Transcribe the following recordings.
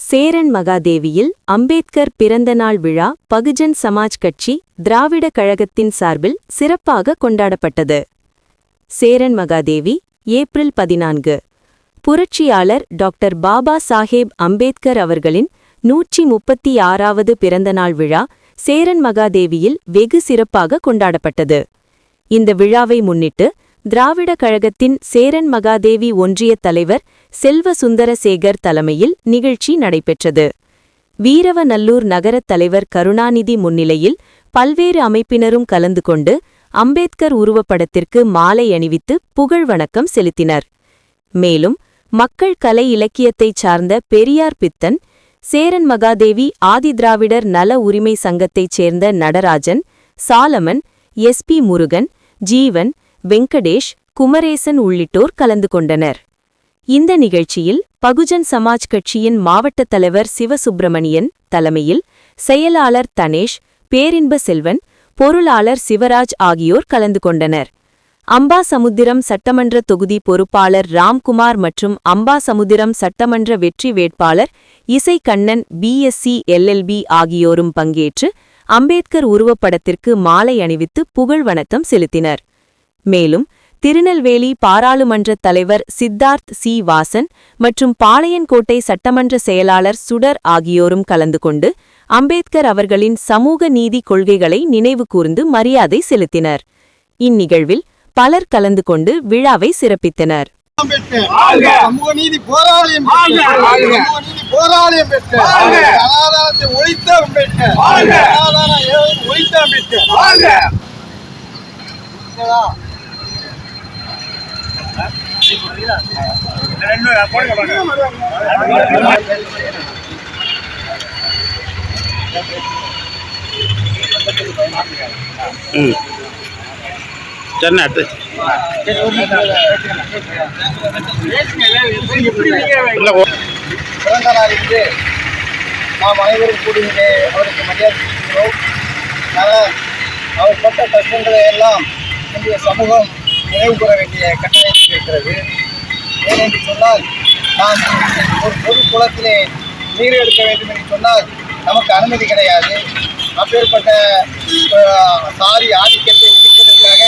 சேரன் மகாதேவியில் அம்பேத்கர் பிறந்தநாள் விழா பகுஜன் சமாஜ் கட்சி திராவிட கழகத்தின் சார்பில் சிறப்பாக கொண்டாடப்பட்டது. சேரன் மகாதேவி ஏப்ரல் 14. புரட்சியாளர் டாக்டர் பாபா சாஹேப் அம்பேத்கர் அவர்களின் 136வது பிறந்தநாள் விழா சேரன் மகாதேவியில் வெகு சிறப்பாக கொண்டாடப்பட்டது. இந்த விழாவை முன்னிட்டு திராவிட கழகத்தின் சேரன் மகாதேவி ஒன்றியத் தலைவர் செல்வ சுந்தரசேகர் தலைமையில் நிகழ்ச்சி நடைபெற்றது. வீரவநல்லூர் நகரத் தலைவர் கருணாநிதி முன்னிலையில் பல்வேறு அமைப்பினரும் கலந்து கொண்டு அம்பேத்கர் உருவப்படத்திற்கு மாலை அணிவித்து புகழ் வணக்கம் செலுத்தினர். மேலும் மக்கள் கலை இலக்கியத்தைச் சார்ந்த பெரியார் பித்தன், சேரன் மகாதேவி ஆதிதிராவிடர் நல உரிமை சங்கத்தைச் சேர்ந்த நடராஜன், சாலமன், எஸ்.பி. முருகன், ஜீவன், வெங்கடேஷ், குமரேசன் உள்ளிட்டோர் கலந்து கொண்டனர். இந்த நிகழ்ச்சியில் பகுஜன் சமாஜ் கட்சியின் மாவட்டத் தலைவர் சிவசுப்பிரமணியன் தலைமையில் செயலாளர் தனேஷ், பேரின்ப செல்வன், பொருளாளர் சிவராஜ் ஆகியோர் கலந்து கொண்டனர். அம்பாசமுத்திரம் சட்டமன்ற தொகுதி பொறுப்பாளர் ராம்குமார் மற்றும் அம்பாசமுத்திரம் சட்டமன்ற வெற்றி வேட்பாளர் இசை கண்ணன் பிஎஸ்சி எல்எல்பி ஆகியோரும் பங்கேற்று அம்பேத்கர் உருவப்படத்திற்கு மாலை அணிவித்து புகழ் வணக்கம் செலுத்தினர். மேலும் திருநெல்வேலி பாராளுமன்றத் தலைவர் சித்தார்த் சி. வாசன் மற்றும் பாளையங்கோட்டை சட்டமன்ற செயலாளர் சுடர் ஆகியோரும் கலந்து கொண்டு அம்பேத்கர் அவர்களின் சமூக நீதி கொள்கைகளை நினைவு கூர்ந்து மரியாதை செலுத்தினர். இந்நிகழ்வில் பலர் கலந்து கொண்டு விழாவை சிறப்பித்தனர். பிறந்த நாளிற்கு நாம் அனைவரும் கூடுகிறே அவருக்கு மரியாதை செலுத்துகிறோம். அவர் பட்ட கஷ்டங்களை எல்லாம் இன்றைய சமூகம் நினைவு கூற வேண்டிய கட்டாயத்தில் இருக்கிறது. ஏனென்று சொன்னால், நாம் ஒரு பொது குளத்திலே நீர் எடுக்க வேண்டும் என்று சொன்னால் நமக்கு அனுமதி கிடையாது. அப்பேற்பட்ட சாதி ஆதிக்கத்தை ஒழிப்பதற்காக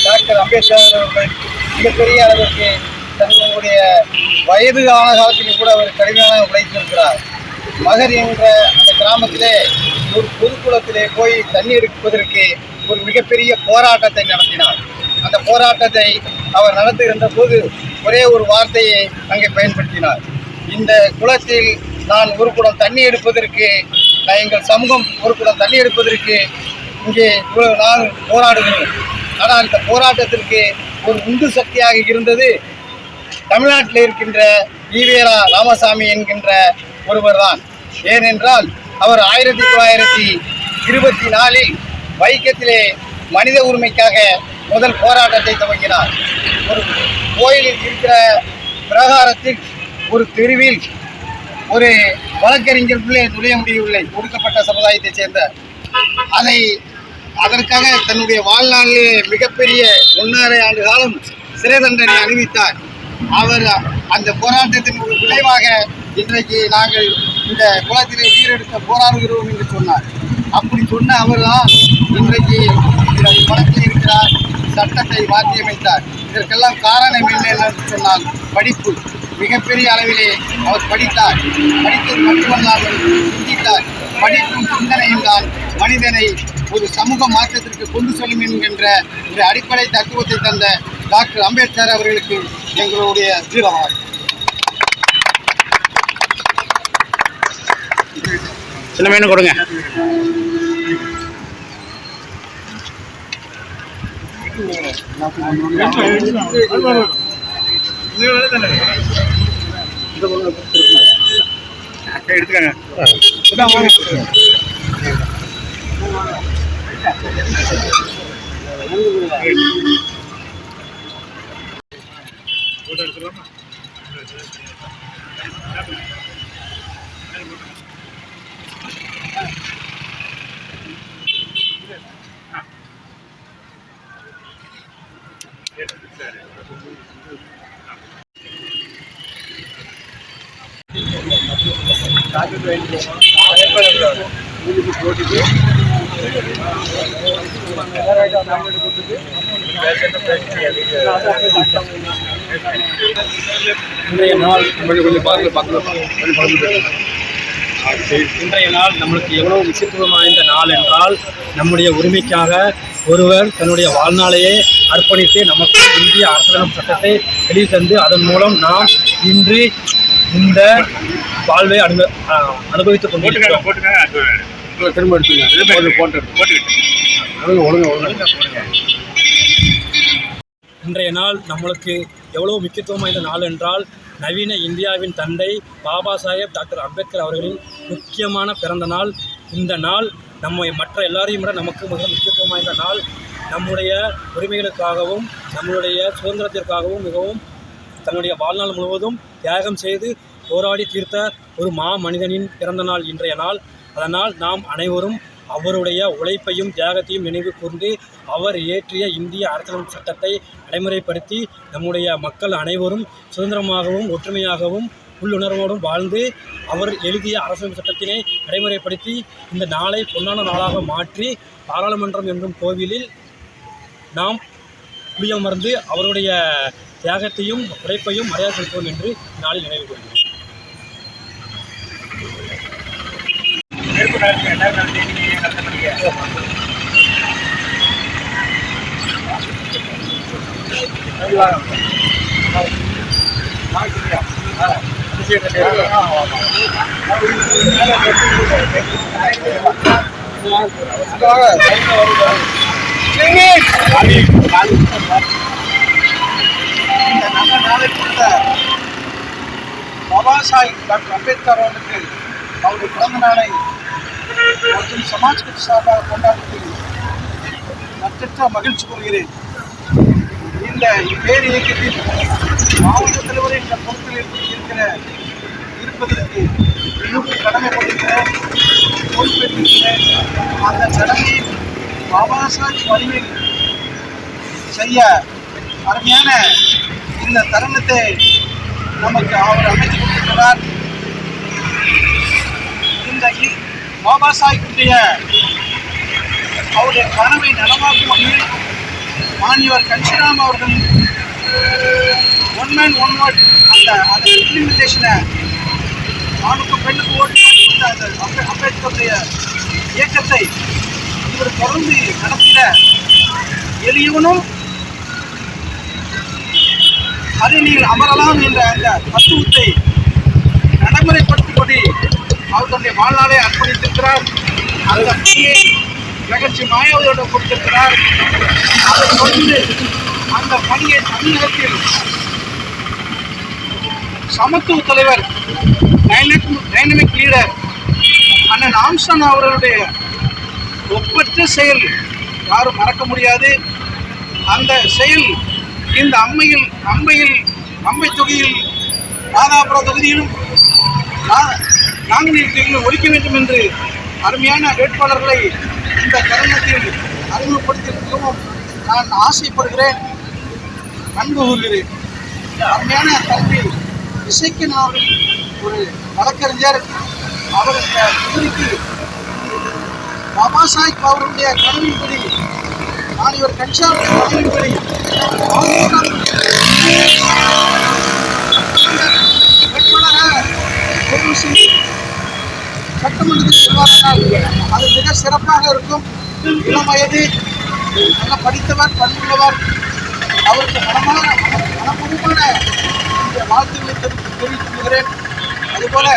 டாக்டர் அம்பேத்கர் அவர்கள் மிகப்பெரிய அளவிற்கு தன்னுடைய வயது ஆன காலத்திலும் கூட அவர் கடுமையான உழைத்திருக்கிறார். மகர் என்ற அந்த கிராமத்திலே ஒரு பொதுக்குளத்திலே போய் தண்ணி எடுப்பதற்கு ஒரு மிகப்பெரிய போராட்டத்தை நடத்தினார். அந்த போராட்டத்தை அவர் நடத்துகின்ற போது ஒரே ஒரு வார்த்தையை அங்கே பயன்படுத்தினார். இந்த குளத்தில் நான் ஒரு குடம் தண்ணி எடுப்பதற்கு, எங்கள் சமூகம் ஒரு குடம் தண்ணி எடுப்பதற்கு இங்கே நான் போராடுகிறோம். ஆனால் இந்த போராட்டத்திற்கு ஒரு உந்து சக்தியாக இருந்தது தமிழ்நாட்டில் இருக்கின்ற ஈவேரா ராமசாமி என்கின்ற ஒருவர் தான். ஏனென்றால் அவர் 1924 வைக்கத்திலே மனித உரிமைக்காக முதல் போராட்டத்தை துவங்கினார். ஒரு கோயிலில் இருக்கிற பிரகாரத்தில் ஒரு தெருவில் ஒரு வழக்கறிஞருக்குள்ளே நுழைய முடியவில்லை, ஒடுக்கப்பட்ட சமுதாயத்தைச் சேர்ந்த. அதற்காக தன்னுடைய வாழ்நாளிலே மிகப்பெரிய 1.5 ஆண்டு காலம் சிறை தண்டனை அணிவித்தார். அவர் அந்த போராட்டத்தின் ஒரு விளைவாக இன்றைக்கு நாங்கள் இந்த குளத்திலே நீரெடுக்க போராடுகிறோம் என்று சொன்னார். அப்படி சொன்ன அவர்தான் இன்றைக்கு இந்த குளத்தில் இருக்கிறார், சட்டத்தை மாற்றியமைத்தார். இதற்கெல்லாம் காரணம் என்ன என்று சொன்னால் படிப்பு. மிகப்பெரிய அளவிலே அவர் படித்தார். படித்தது மட்டுமல்லாமல் சிந்தித்தார். படிப்பும் சிந்தனையும் தான் மனிதனை ஒரு சமூக மாற்றத்திற்கு கொண்டு செல்லும் என்கின்ற ஒரு அடிப்படை தத்துவத்தை தந்த டாக்டர் அம்பேத்கர் அவர்களுக்கு எங்களுடைய வீரவாதம். சின்ன மீன் கொடுங்க. எடுத்துக்கங்க. சரி. இன்றைய நாள் நம்மளுக்கு எவ்வளவு முக்கியத்துவம் வாய்ந்த நாள் என்றால், நம்முடைய உரிமைக்காக ஒருவர் தன்னுடைய வாழ்நாளையே அர்ப்பணித்து நமக்கு இந்திய அரசியலமைப்பு சட்டத்தை வெளியே தந்து அதன் மூலம் நாம் இன்று இந்த வாழ்வை அனுபவித்துக் கொண்டிருக்கிறோம். இன்றைய நாள் நம்மளுக்கு எவ்வளவு முக்கியத்துவம் வாய்ந்த நாள் என்றால், நவீன இந்தியாவின் தந்தை பாபா சாஹேப் டாக்டர் அம்பேத்கர் அவர்களின் முக்கியமான பிறந்த நாள். இந்த நாள் நம்ம மற்ற எல்லாரையும் விட நமக்கு மிக முக்கியத்துவம் வாய்ந்த நாள். நம்முடைய உரிமைகளுக்காகவும் நம்முடைய சுதந்திரத்திற்காகவும் மிகவும் தன்னுடைய வாழ்நாள் முழுவதும் தியாகம் செய்து போராடி தீர்த்த ஒரு மனிதனின் பிறந்த நாள் இன்றைய நாள். அதனால் நாம் அனைவரும் அவருடைய உழைப்பையும் தியாகத்தையும் நினைவு கூர்ந்து அவர் இயற்றிய இந்திய அரசியலமைப்பு சட்டத்தை நடைமுறைப்படுத்தி நம்முடைய மக்கள் அனைவரும் சுதந்திரமாகவும் ஒற்றுமையாகவும் உள்ளுணர்வோடும் வாழ்ந்து அவர் எழுதிய அரசியலமைப்பு சட்டத்தினை நடைமுறைப்படுத்தி இந்த நாளை பொன்னான நாளாக மாற்றி பாராளுமன்றம் என்னும் கோவிலில் நாம் குடியமர்ந்து அவருடைய தியாகத்தையும் உழைப்பையும் மரியாதை செலுத்துவோம் என்று நாளில் நினைவு கூறுகிறோம். நல்ல நாளை கொடுத்த பாபா சாஹேப் டாக்டர் அம்பேத்கர் அவர்களுக்கு அவருடைய பிறந்த நாளை மற்றும் சமாஜ் கட்சி சார்பாக கொண்டாடுவதில் நட்சத்திர மகிழ்ச்சி கொள்கிறேன். இந்த பேர் இயக்கத்தில் மாவட்ட தலைவரை என்ற பொறுப்பில் இருப்பதற்கு மிகவும் கடமைப்பட்டிருக்கிறேன், பொறுப்பேற்றிருக்கிறேன். அந்த கடமையை பாபா சாஹேப் வழியில் செய்ய அருமையான இந்த தருணத்தை நமக்கு அவர் அமைத்து கொடுத்திருக்கிறார். இந்த பாபா சாஹிப்புடைய அவருடைய கனவை நனவாக்கும் வகையில் மாணவர் கன்ஷிராம் அவர்கள் ஒன் மேன் ஒன் வேர்ட் அந்த இம்ப்ளிமெண்டேஷனை ஆணுக்கு பெண்ணுக்கு ஓட்டு அந்த அம்பேத்கருடைய இயக்கத்தை இவர் தொடர்ந்து நடத்திட எளியவனும் அறிஞர் அமரலாம் என்ற அந்த தத்துவத்தை நடைமுறைப்படுத்தும்படி அவர் தன்னுடைய வாழ்நாளை அர்ப்பணித்திருக்கிறார். அந்த பணியை நிகழ்ச்சி மாயாவதியிடம் கொடுத்திருக்கிறார். அதை தொடர்ந்து அந்த பணியை தமிழகத்தில் சமத்துவ தலைவர் டைனமிக் லீடர் அண்ணன் ஆம்ஸ்டாங் அவர்களுடைய ஒப்பற்ற செயல் யாரும் மறக்க முடியாது. அந்த செயல் இந்த அம்பை தொகுதியில் ராதாபுர தொகுதியிலும் நாங்குநேரி தொகுதியிலும் ஒழிக்க வேண்டும் என்று அருமையான வேட்பாளர்களை இந்த தருணத்தில் அறிமுகப்படுத்தியிருக்கவும் நான் ஆசைப்படுகிறேன், அன்பு கூறுகிறேன். அருமையான தம்பி இசைக்கன் அவர்கள் ஒரு வழக்கறிஞர். அவர் இந்த தொகுதிக்கு பாபா சாஹேப் அவருடைய கனவின்படி மாணவர் கன்ஷாம் கனவின்படி வேட்பாளராக தேர்வு செய்து சட்டமன்றத்தில் செல்வார்கள். அது மிக சிறப்பாக இருக்கும். இளம் வயது, நல்ல படித்தவர், பண்புள்ளவர். அவருக்கு மனப்பூர்வமான வாழ்த்துக்களை தெரிவித்துக் கொள்கிறேன். அதுபோல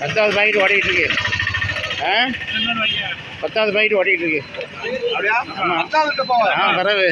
பத்தாவது பாக்கெட் ஓடிட்டு இருக்கு. ஆ 10வது பாக்கெட் ஓட்டிகிட்டு இருக்கு அப்படியா? ஆமா. 10வது போவா ஆ பரவு